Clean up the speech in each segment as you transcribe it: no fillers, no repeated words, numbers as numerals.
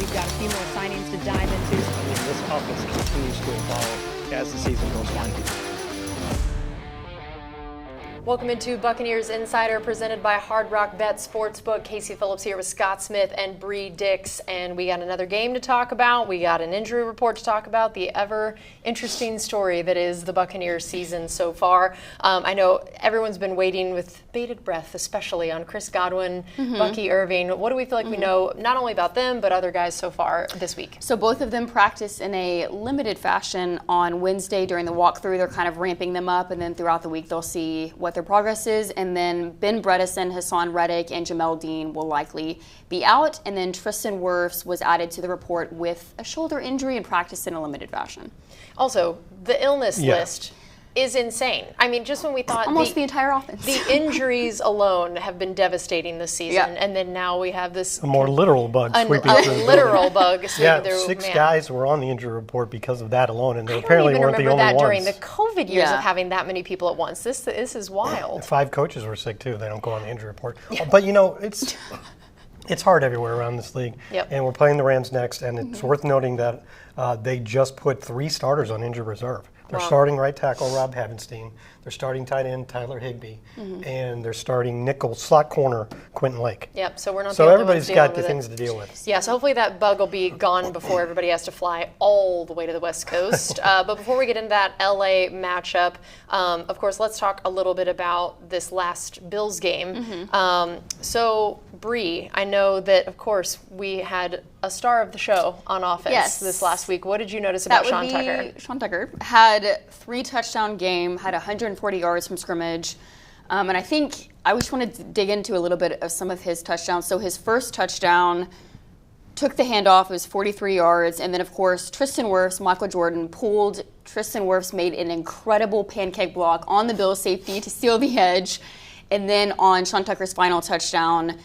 we've got a few more signings to dive into. This offense continues to evolve as the season goes on. Welcome into Buccaneers Insider, presented by Hard Rock Bet Sportsbook. Casey Phillips here with Scott Smith and Brianna Dix, and we got another game to talk about. We got an injury report to talk about, the ever interesting story that is the Buccaneers season so far. I know everyone's been waiting with bated breath, especially on Chris Godwin, Bucky Irving. What do we feel like we know not only about them, but other guys so far this week? So both of them practiced in a limited fashion on Wednesday during the walkthrough. They're kind of ramping them up, and then throughout the week they'll see what their progress is. And then Ben Bredeson, Hassan Reddick, and Jamel Dean will likely be out. And then Tristan Wirfs was added to the report with a shoulder injury and practiced in a limited fashion. Also, the illness list is insane. I mean, just when we thought almost the entire offense. The injuries alone have been devastating this season, and then now we have this a more literal bug sweeping through. Literal bug sweeping through. Six guys were on the injury report because of that alone, and they apparently weren't the only ones. I don't even remember that during the COVID years of having that many people at once. This is wild. 5 coaches were sick too. They don't go on the injury report. But you know, it's hard everywhere around this league. And we're playing the Rams next, and it's worth noting that they just put 3 starters on injured reserve. They're starting right tackle Rob Havenstein. They're starting tight end Tyler Higbee, and they're starting nickel slot corner Quentin Lake. Yep. So we're not. So everybody's got the things to deal with. Yeah. So hopefully that bug will be gone before everybody has to fly all the way to the West Coast. But before we get into that LA matchup, of course, let's talk a little bit about this last Bills game. So Bree, I know that of course we had a star of the show on offense this last week. What did you notice about Sean Tucker? Sean Tucker had 3 touchdown game, had 140 yards from scrimmage. And I think I just want to dig into a little bit of some of his touchdowns. So his first touchdown took the handoff, it was 43 yards. And then, of course, Tristan Wirfs, Michael Jordan pulled. Tristan Wirfs made an incredible pancake block on the Bills safety to seal the edge. And then on Sean Tucker's final touchdown,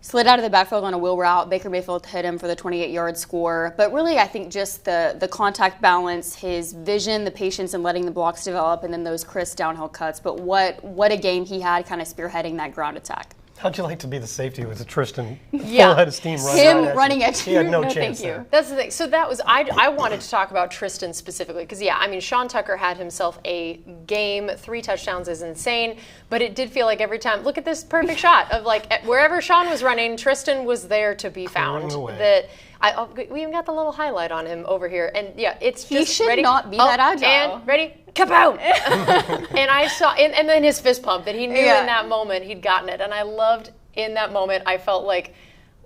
slid out of the backfield on a wheel route. Baker Mayfield hit him for the 28-yard score. But really, I think just the contact balance, his vision, the patience in letting the blocks develop, and then those crisp downhill cuts. But what a game he had kind of spearheading that ground attack. How'd you like to be the safety with Tristan full head of steam running at you? He had no chance thank you. That's the thing. So that was I wanted to talk about Tristan specifically because I mean Sean Tucker had himself a game. 3 touchdowns is insane, but it did feel like every time. Look at this perfect shot of like wherever Sean was running, Tristan was there to be found. We even got the little highlight on him over here, and it's just he should not be that agile. And ready, kapow! And I saw, and then his fist pump that he knew in that moment he'd gotten it, and I loved in that moment. I felt like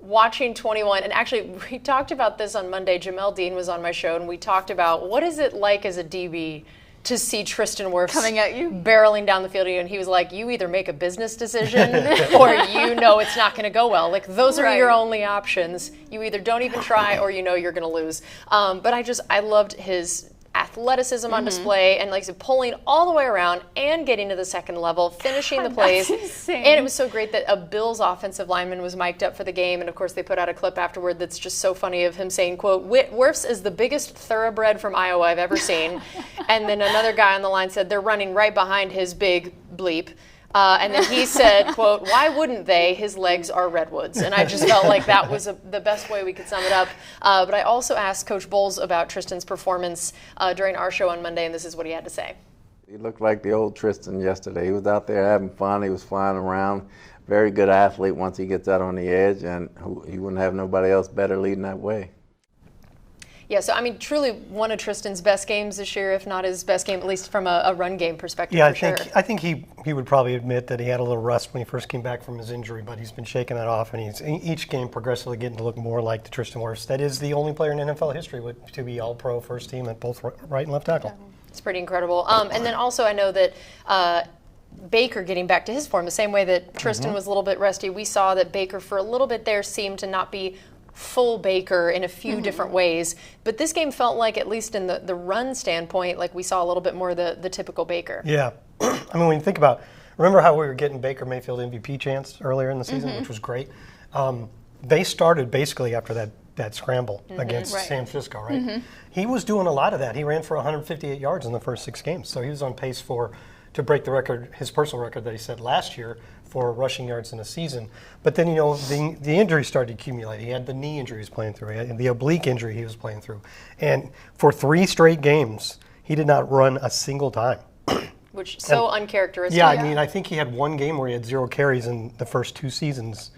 watching 21, and actually we talked about this on Monday. Jamel Dean was on my show, and we talked about what is it like as a DB to see Tristan Wirfs coming at you, barreling down the field, and he was like, you either make a business decision or you know it's not going to go well. Like, those are your only options. You either don't even try or you know you're going to lose. But I loved his athleticism on display, and like I said, pulling all the way around and getting to the second level, finishing the plays. And it was so great that a Bills offensive lineman was mic'd up for the game, and of course they put out a clip afterward that's just so funny of him saying, quote, Wirfs is the biggest thoroughbred from Iowa I've ever seen. And then another guy on the line said they're running right behind his big bleep. And then he said, quote, why wouldn't they? His legs are redwoods. And I just felt like that was the best way we could sum it up. But I also asked Coach Bowles about Tristan's performance during our show on Monday, and this is what he had to say. He looked like the old Tristan yesterday. He was out there having fun. He was flying around. Very good athlete once he gets out on the edge, and he wouldn't have nobody else better leading that way. Yeah, so I mean, truly one of Tristan's best games this year, if not his best game, at least from a run game perspective. Yeah, I think he would probably admit that he had a little rust when he first came back from his injury, but he's been shaking that off, and he's each game progressively getting to look more like the Tristan Wirfs. That is the only player in NFL history to be All-Pro first team at both right and left tackle. It's pretty incredible. And then also I know that Baker getting back to his form, the same way that Tristan was a little bit rusty, we saw that Baker for a little bit there seemed to not be full Baker in a few different ways. But this game felt like, at least in the run standpoint, like we saw a little bit more the typical Baker. Yeah. I mean, when you think about, remember how we were getting Baker Mayfield MVP chance earlier in the season, which was great? They started basically after that scramble against San Francisco, right? He was doing a lot of that. He ran for 158 yards in the first 6 games. So he was on pace for to break the record, his personal record that he set last year for rushing yards in a season. But then, the injuries started to accumulate. He had the knee injury he was playing through. He had the oblique injury he was playing through. And for 3 straight games, he did not run a single time. Which so uncharacteristic. Yeah, I mean, I think he had 1 game where he had 0 carries in the first 2 seasons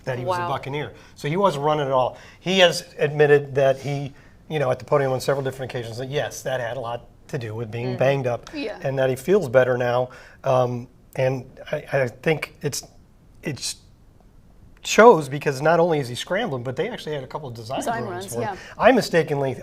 that he was a Buccaneer. So he wasn't running at all. He has admitted that he, at the podium on several different occasions, that yes, that had a lot to do with being banged up, and that he feels better now. And I think it shows because not only is he scrambling, but they actually had a couple of design runs for him. I mistakenly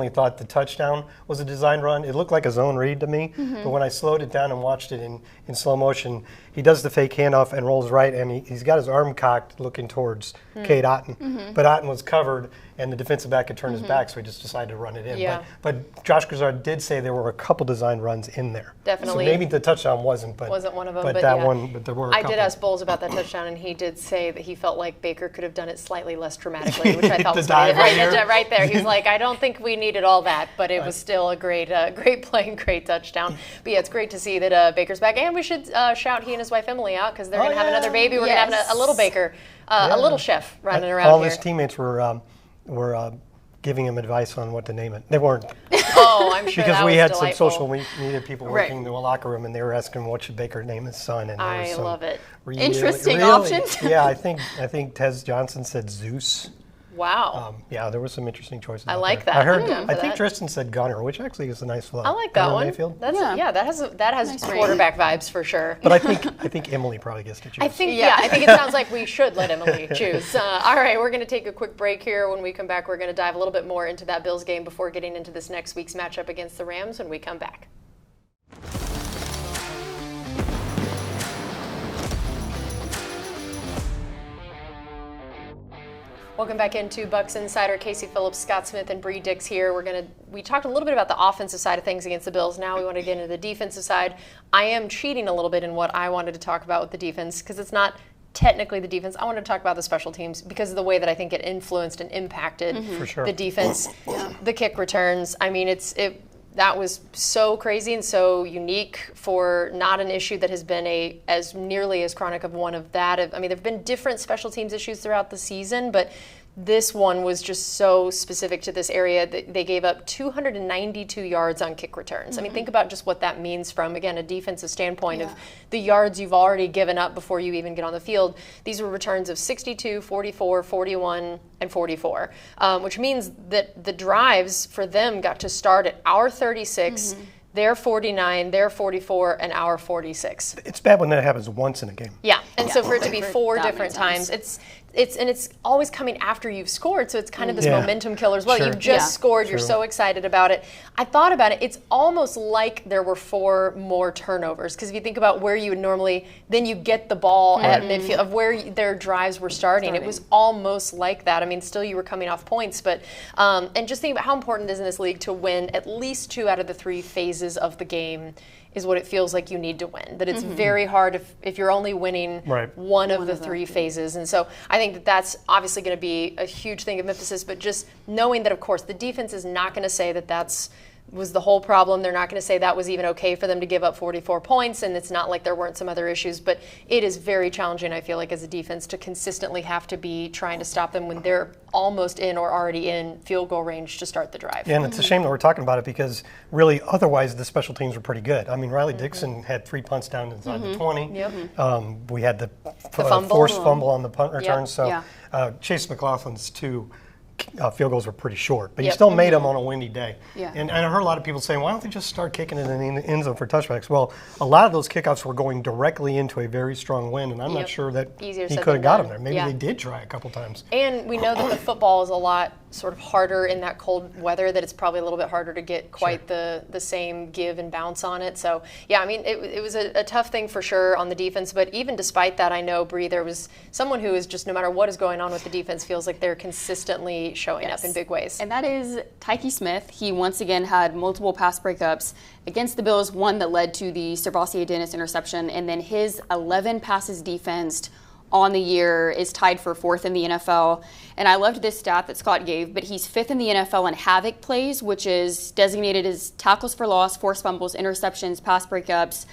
thought the touchdown was a design run. It looked like a zone read to me, but when I slowed it down and watched it in slow motion, he does the fake handoff and rolls right, and he's got his arm cocked looking towards Cade Otton. But Otton was covered, and the defensive back had turned his back, so he just decided to run it in. Yeah. But Josh Grizzard did say there were a couple design runs in there. Definitely. So maybe the touchdown wasn't one of them. But that one, but there were a couple. I did ask Bowles about that touchdown, and he did say that he felt like Baker could have done it slightly less dramatically, which I thought was funny. Right there. He's like, I don't think we needed all that, but it was still a great play and great touchdown. But yeah, it's great to see that Baker's back, and we should shout he and his wife Emily out because they're going to have another baby. We're going to have a little Baker, a little chef running around all here. his teammates were giving him advice on what to name it. They weren't. Oh, I'm sure because that we was had delightful. some social media people working in the locker room, and they were asking what should Baker name his son. And I love it. Interesting options. Yeah, I think Tez Johnson said Zeus. Wow. Yeah, there were some interesting choices. I out like there. that. I heard. I'm down for I think that. Tristan said Gunner, which actually is a nice flow. I like that Baker one. Mayfield. That has Nice quarterback vibes for sure. But I think Emily probably gets to choose. I think it sounds like we should let Emily choose. All right, we're going to take a quick break here. When we come back, we're going to dive a little bit more into that Bills game before getting into this next week's matchup against the Rams when we come back. Welcome back into Bucs Insider. Casey Phillips, Scott Smith, and Bree Dix here. We talked a little bit about the offensive side of things against the Bills. Now we want to get into the defensive side. I am cheating a little bit in what I wanted to talk about with the defense because it's not technically the defense. I wanted to talk about the special teams because of the way that I think it influenced and impacted For sure. the defense. The kick returns. I mean, that was so crazy and so unique for not an issue that has been as nearly as chronic of one of that. I mean, there have been different special teams issues throughout the season, but this one was just so specific to this area that they gave up 292 yards on kick returns. I mean, think about just what that means from, again, a defensive standpoint of the yards you've already given up before you even get on the field. These were returns of 62, 44, 41, and 44, which means that the drives for them got to start at our 36, their 49, their 44, and our 46. It's bad when that happens once in a game. Yeah, and so for it to be 4 that different many times, times. it's always coming after you've scored, so it's kind of this Yeah. momentum killer as well. Sure. You've just scored, you're True. so excited about it. I thought about it, it's almost like there were 4 more turnovers, because if you think about where you would normally, then you get the ball at midfield, of where their drives were starting. It was almost like that. I mean, still you were coming off points, but, and just think about how important it is in this league to win at least 2 out of the 3 phases of the game is what it feels like you need to win. That it's very hard if you're only winning one of the 3 phases. And so I think that that's obviously going to be a huge thing of emphasis, but just knowing that, of course, the defense is not going to say that was the whole problem. They're not going to say that was even okay for them to give up 44 points, and it's not like there weren't some other issues, but it is very challenging, I feel like, as a defense to consistently have to be trying to stop them when they're almost in or already in field goal range to start the drive. Yeah, and it's a shame that we're talking about it because really otherwise the special teams were pretty good. I mean, Riley Dixon had 3 punts down inside the 20. We had the forced fumble on the punt return. So Chase McLaughlin's 2 field goals were pretty short, but he still made them on a windy day. And I heard a lot of people saying, why don't they just start kicking it in the end zone for touchbacks? Well, a lot of those kickoffs were going directly into a very strong wind, and I'm not sure that he could have got them there. Maybe they did try a couple times. And we know that the football is a lot sort of harder in that cold weather, that it's probably a little bit harder to get quite the same give and bounce on it. So, yeah, I mean, it was a tough thing for sure on the defense, but even despite that, I know, Bree, there was someone who is just, no matter what is going on with the defense, feels like they're consistently showing up in big ways. And that is Tyke Smith. He once again had multiple pass breakups against the Bills, one that led to the Servassier Dennis interception, and then his 11 passes defensed on the year is tied for 4th in the NFL. And I loved this stat that Scott gave, but he's 5th in the NFL in havoc plays, which is designated as tackles for loss, forced fumbles, interceptions, pass breakups,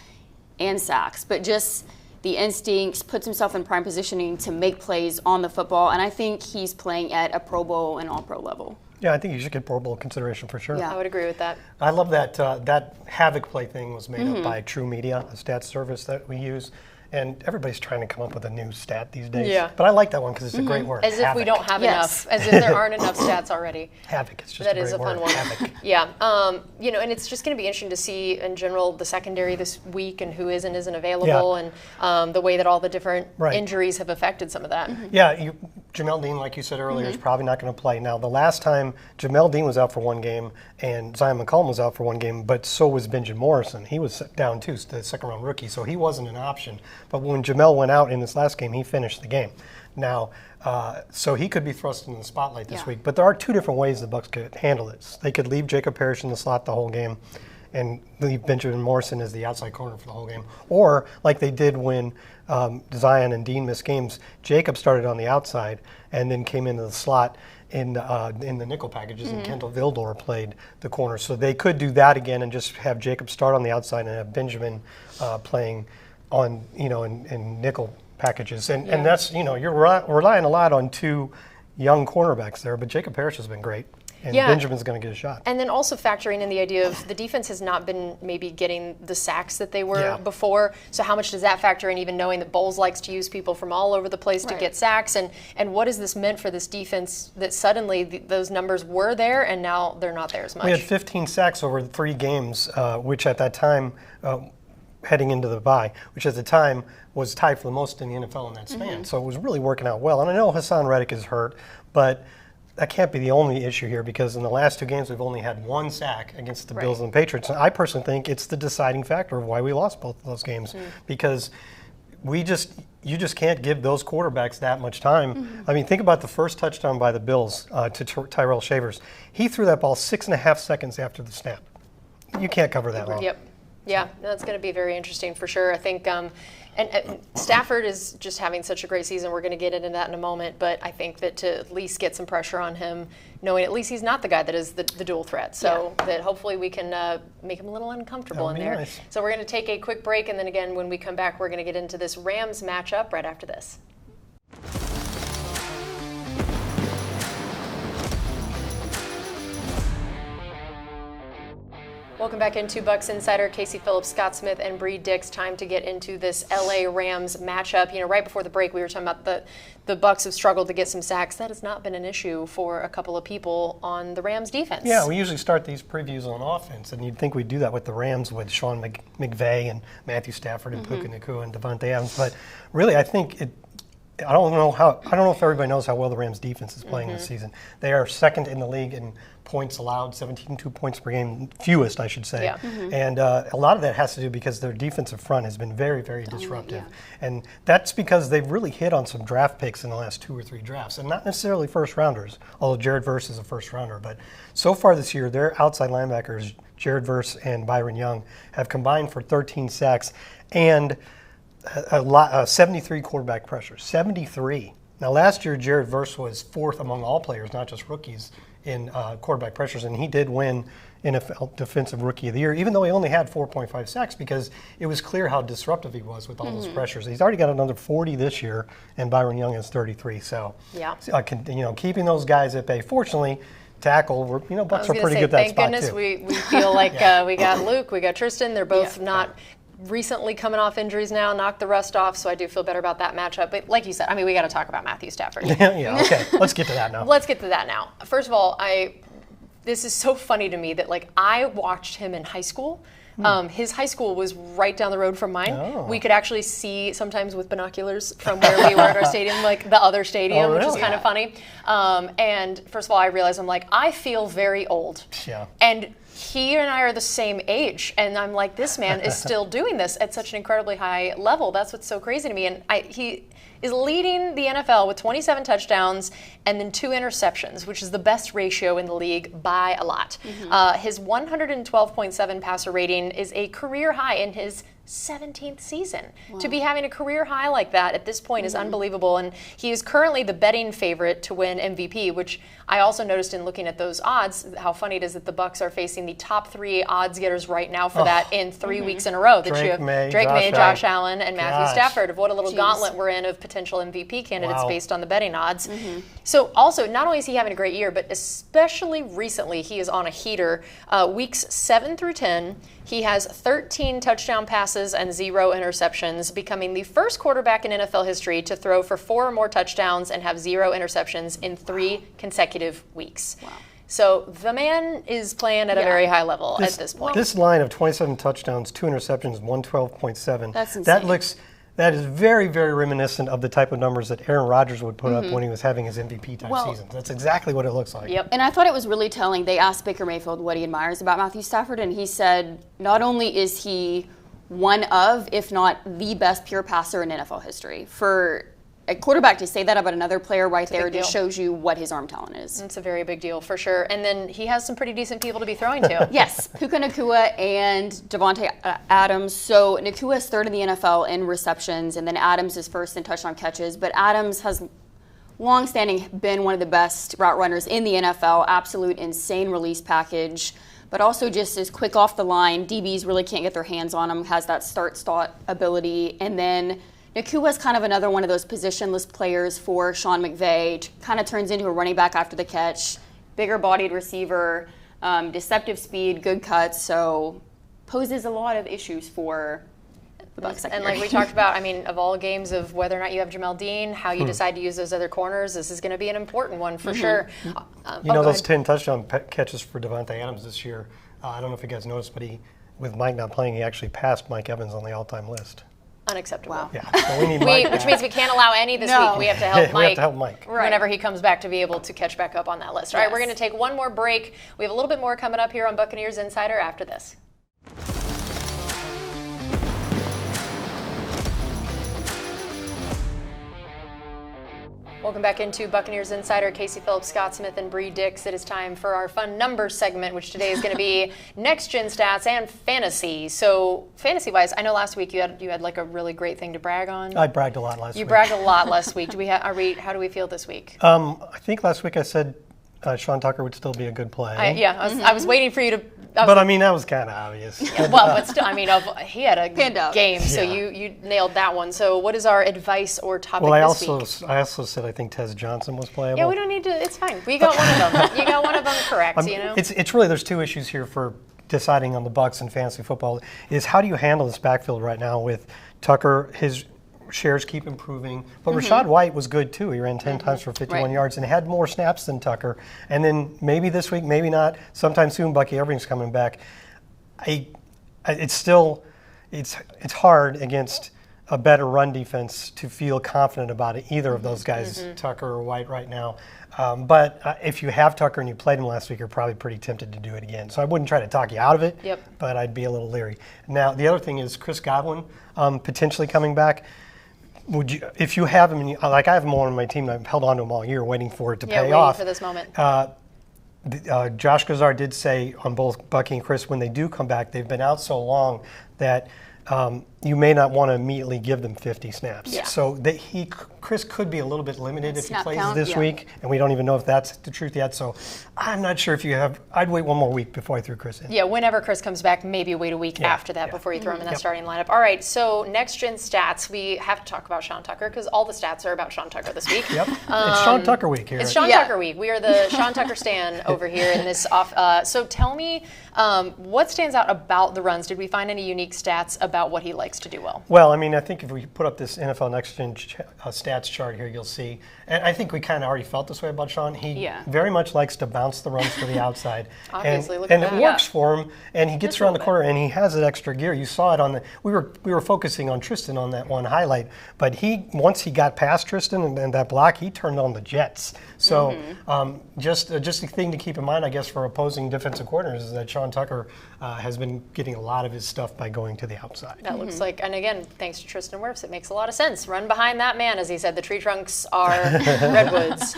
and sacks. But just the instincts, puts himself in prime positioning to make plays on the football. And I think he's playing at a Pro Bowl and All-Pro level. Yeah, I think you should get Pro Bowl consideration for sure. Yeah. I would agree with that. I love that that havoc play thing was made up by True Media, a stats service that we use. And everybody's trying to come up with a new stat these days. Yeah. But I like that one because it's a great word. As if we havoc. don't have Yes. enough, as if there aren't enough stats already. Havoc, it's just That a is great a fun word. one. Havoc. Yeah, you know, and it's just going to be interesting to see in general the secondary this week and who is and isn't available, and the way that all the different injuries have affected some of that. Yeah, Jamel Dean, like you said earlier, is probably not going to play. Now, the last time Jamel Dean was out for one game and Zion McCollum was out for one game, but so was Benjamin Morrison. He was down too, the second-round rookie, so he wasn't an option. But when Jamel went out in this last game, he finished the game. Now, so he could be thrust in the spotlight this week. But there are two different ways the Bucs could handle this. They could leave Jacob Parrish in the slot the whole game and leave Benjamin Morrison as the outside corner for the whole game. Or, like they did when Zion and Dean missed games, Jacob started on the outside and then came into the slot in the nickel packages, and Kendall Vildor played the corner. So they could do that again and just have Jacob start on the outside and have Benjamin playing on, in nickel packages. And that's, you're relying a lot on two young cornerbacks there, but Jacob Parrish has been great. And Benjamin's going to get a shot. And then also factoring in the idea of the defense has not been maybe getting the sacks that they were before. So how much does that factor in, even knowing that Bowles likes to use people from all over the place to get sacks? And what has this meant for this defense that suddenly those numbers were there and now they're not there as much? We had 15 sacks over 3 games, which at that time, heading into the bye, which at the time was tied for the most in the NFL in that span. So it was really working out well. And I know Hassan Reddick is hurt, but that can't be the only issue here, because in the last 2 games we've only had 1 sack against the Bills and the Patriots. And I personally think it's the deciding factor of why we lost both of those games, because you just can't give those quarterbacks that much time. I mean, think about the first touchdown by the Bills to Tyrell Shavers. He threw that ball 6.5 seconds after the snap. You can't cover that long. Yep. Yeah, that's going to be very interesting for sure. I think, and Stafford is just having such a great season. We're going to get into that in a moment, but I think that to at least get some pressure on him, knowing at least he's not the guy that is the dual threat, so that hopefully we can make him a little uncomfortable in there. Nice. So we're going to take a quick break, and then again, when we come back, we're going to get into this Rams matchup right after this. Welcome back into Bucs Insider. Casey Phillips, Scott Smith, and Brianna Dix. Time to get into this LA Rams matchup. Right before the break, we were talking about the Bucs have struggled to get some sacks. That has not been an issue for a couple of people on the Rams defense. Yeah, we usually start these previews on offense, and you'd think we'd do that with the Rams with Sean McVay and Matthew Stafford and Puka Nacua and Devontae Adams. But really, I think I don't know if everybody knows how well the Rams defense is playing this season. They are second in the league in points allowed, 17.2 points per game, fewest, I should say. Yeah. And a lot of that has to do because their defensive front has been very, very disruptive. And that's because they've really hit on some draft picks in the last 2 or 3 drafts, and not necessarily first rounders, although Jared Verse is a first rounder. But so far this year, their outside linebackers, Jared Verse and Byron Young, have combined for 13 sacks and 73 quarterback pressures. 73. Now, last year, Jared Verse was 4th among all players, not just rookies, in quarterback pressures, and he did win NFL Defensive Rookie of the Year, even though he only had 4.5 sacks, because it was clear how disruptive he was with all those pressures. He's already got another 40 this year, and Byron Young has 33. So, keeping those guys at bay. Fortunately, tackle, Bucs are pretty good at that spot, thank goodness too. we feel like we got Luke, we got Tristan. They're both not recently coming off injuries now, knocked the rust off, so I do feel better about that matchup. But like you said, we got to talk about Matthew Stafford. Okay. Let's get to that now. Let's get to that now. First of all, this is so funny to me that I watched him in high school. His high school was right down the road from mine. Oh. We could actually see sometimes with binoculars from where we were at our stadium, like the other stadium, which is kind of funny. And first of all, I realized I feel very old. Yeah. And he and I are the same age, and I'm like, this man is still doing this at such an incredibly high level. That's what's so crazy to me. And he is leading the NFL with 27 touchdowns and then 2 interceptions, which is the best ratio in the league by a lot. His 112.7 passer rating is a career high in his 17th season. To be having a career high like that at this point is unbelievable, and he is currently the betting favorite to win MVP, which I also noticed in looking at those odds, how funny it is that the Bucs are facing the top 3 odds getters right now for that in 3 weeks in a row. That you have Drake May, Josh Allen, and Matthew Stafford. What a little gauntlet we're in of potential MVP candidates based on the betting odds. So also, not only is he having a great year, but especially recently, he is on a heater. Weeks 7 through 10, he has 13 touchdown passes and 0 interceptions, becoming the first quarterback in NFL history to throw for 4 or more touchdowns and have 0 interceptions in 3 consecutive weeks. So the man is playing at a very high level at this point. This line of 27 touchdowns, 2 interceptions, 112.7. That's insane. That is very, very reminiscent of the type of numbers that Aaron Rodgers would put up when he was having his MVP-type seasons. That's exactly what it looks like. And I thought it was really telling. They asked Baker Mayfield what he admires about Matthew Stafford, and he said not only is he one of, if not the best pure passer in NFL history. For a quarterback to say that about another player right there just shows you what his arm talent is. It's a very big deal for sure. And then he has some pretty decent people to be throwing to. Yes, Puka Nacua and Devontae Adams. So Nacua is 3rd in the NFL in receptions, and then Adams is 1st in touchdown catches. But Adams has long-standing been one of the best route runners in the NFL. Absolute insane release package, but also just is quick off the line. DBs really can't get their hands on him. Has that start ability, and then Nacua is kind of another one of those positionless players for Sean McVay. Kind of turns into a running back after the catch. Bigger-bodied receiver, deceptive speed, good cuts, so poses a lot of issues for the Bucs secondary. And like we talked about, I mean, of all games of whether or not you have Jamel Dean, how you decide to use those other corners, this is going to be an important one for sure. You know, those 10 touchdown catches for Devontae Adams this year, I don't know if you guys noticed, but with Mike not playing, he actually passed Mike Evans on the all-time list. Unacceptable. Wow. Yeah, so we need Mike which means we can't allow any this week. We have to help Mike. We have to help Mike. Whenever he comes back to be able to catch back up on that list. All right, we're going to take one more break. We have a little bit more coming up here on Buccaneers Insider after this. Welcome back into Buccaneers Insider. Casey Phillips, Scott Smith, and Bree Dix. It is time for our fun numbers segment, which today is going to be next-gen stats and fantasy. So fantasy-wise, I know last week you had like a really great thing to brag on. I bragged a lot last week. You bragged a lot last week. How do we feel this week? I think last week I said Sean Tucker would still be a good play. I was waiting for you to. But I mean, that was kind of obvious. Well, but still, I mean, he had a game, so you nailed that one. So, what is our advice or topic this week? I also said I think Tez Johnson was playable. Yeah, we don't need to. It's fine. We got one of them. You got one of them correct. You know. It's really there's 2 issues here for deciding on the Bucs in fantasy football. Is how do you handle this backfield right now with Tucker? His shares keep improving, but Rachaad White was good too. He ran 10 times for 51 yards and had more snaps than Tucker. And then maybe this week, maybe not. Sometime soon, Bucky Evering's coming back. It's hard against a better run defense to feel confident about it, either of those guys, Tucker or White, right now. But if you have Tucker and you played him last week, you're probably pretty tempted to do it again. So I wouldn't try to talk you out of it, but I'd be a little leery. Now, the other thing is Chris Godwin potentially coming back. Would you, if you have him, like I have him on my team, I've held on to him all year, waiting for it to pay off. For this moment. Josh Gazar did say on both Bucky and Chris, when they do come back, they've been out so long that you may not want to immediately give them 50 snaps. Yeah. So Chris could be a little bit limited if he plays count, this week, and we don't even know if that's the truth yet. So I'm not sure if you have. I'd wait one more week before I threw Chris in. Yeah, whenever Chris comes back, maybe wait a week after that before you throw him in that starting lineup. All right, so next-gen stats, we have to talk about Sean Tucker because all the stats are about Sean Tucker this week. It's Sean Tucker week here. It's Sean Tucker week. We are the Sean Tucker stan over here in this off. So tell me, what stands out about the runs? Did we find any unique stats about what he likes to do well? Well, I mean, I think if we put up this NFL Next Gen stats chart here, you'll see, and I think we kind of already felt this way about Sean. He very much likes to bounce the runs to the outside. Obviously, and it works for him, and he gets around the corner, and he has that extra gear. You saw it on the, we were focusing on Tristan on that one highlight, but once he got past Tristan and that block, he turned on the jets. So just a thing to keep in mind, I guess, for opposing defensive coordinators is that Sean Tucker has been getting a lot of his stuff by going to the outside. That looks like, and again, thanks to Tristan Wirfs, it makes a lot of sense. Run behind that man, as he said. The tree trunks are redwoods.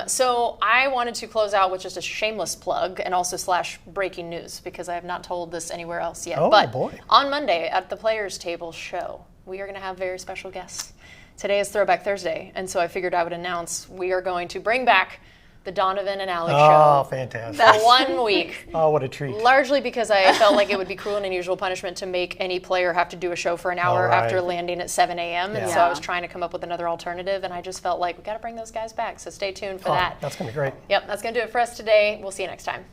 So I wanted to close out with just a shameless plug and also / breaking news, because I have not told this anywhere else yet. Oh, but boy. On Monday at the Players Table show, we are going to have very special guests. Today is Throwback Thursday, and so I figured I would announce we are going to bring back the Donovan and Alex show. Oh, fantastic. For 1 week. Oh, what a treat. Largely because I felt like it would be cruel and unusual punishment to make any player have to do a show for an hour after landing at 7 a.m. And so I was trying to come up with another alternative, and I just felt like we got to bring those guys back. So stay tuned for that. That's going to be great. Yep, that's going to do it for us today. We'll see you next time.